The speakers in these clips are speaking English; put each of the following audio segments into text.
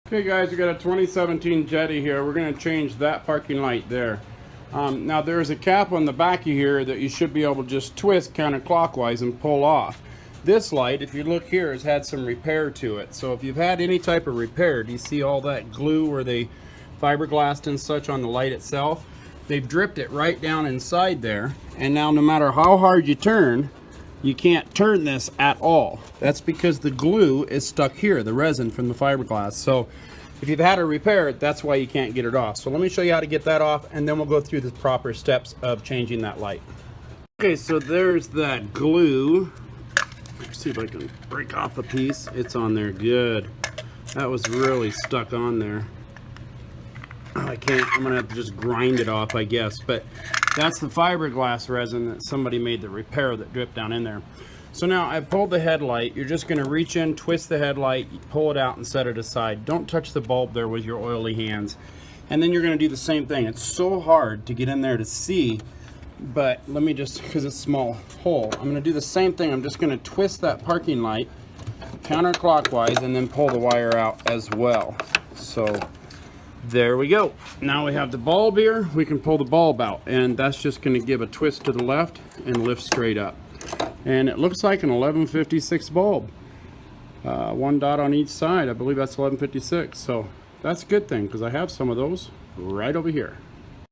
Okay guys, we got a 2017 Jetta here. We're going to change that parking light there. Now there's a cap on the back of here that you should be able to just twist counterclockwise and pull off. This light, if you look here, has had some repair to it. So if you've had any type of repair, do you see all that glue where they fiberglassed and such on the light itself? They've dripped it right down inside there, and now no matter how hard you turn, you can't turn this at all. That's because the glue is stuck here, the resin from the fiberglass. So if you've had a repair, that's why you can't get it off. So let me show you how to get that off, and then we'll go through the proper steps of changing that light. Okay, so there's that glue. Let's see if I can break off a piece. It's on there good. That was really stuck on there. I can't, I'm gonna have to just grind it off, I guess, but that's the fiberglass resin that somebody made the repair that dripped down in there. So now I pulled the headlight. You're just gonna reach in, twist the headlight, pull it out and set it aside. Don't touch the bulb there with your oily hands. And then you're gonna do the same thing. It's so hard to get in there to see, but let me just, because it's a small hole, I'm gonna do the same thing. I'm just gonna twist that parking light counterclockwise and then pull the wire out as well. So there we go. Now we have the bulb here. We can pull the bulb out, and that's just going to give a twist to the left and lift straight up. And it looks like an 1156 bulb. One dot on each side. I believe that's 1156. So that's a good thing because I have some of those right over here.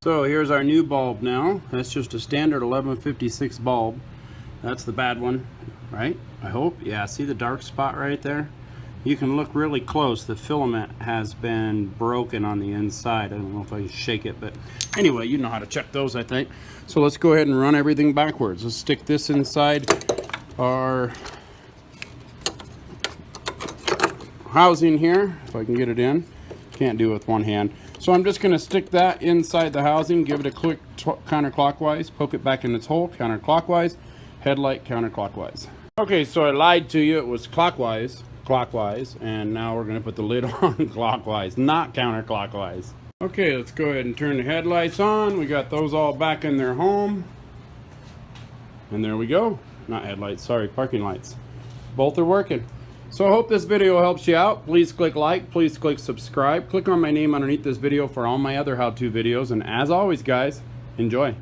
So here's our new bulb now. That's just a standard 1156 bulb. That's the bad one, right? I hope. Yeah, see the dark spot right there? You can look really close. The filament has been broken on the inside. I don't know if I can shake it, but anyway, you know how to check those, I think. So let's go ahead and run everything backwards. Let's stick this inside our housing here, if I can get it in. Can't do it with one hand. So I'm just going to stick that inside the housing, give it a click counterclockwise, poke it back in its hole counterclockwise, headlight counterclockwise. Okay, so I lied to you. It was clockwise, and now we're going to put the lid on clockwise, not counterclockwise. Okay, let's go ahead and turn the headlights on. We got those all back in their home, and there we go. Not headlights, sorry, parking lights. Both are working. So I hope this video helps you out. Please click like, please click subscribe, click on my name underneath this video for all my other how-to videos, and as always guys, enjoy.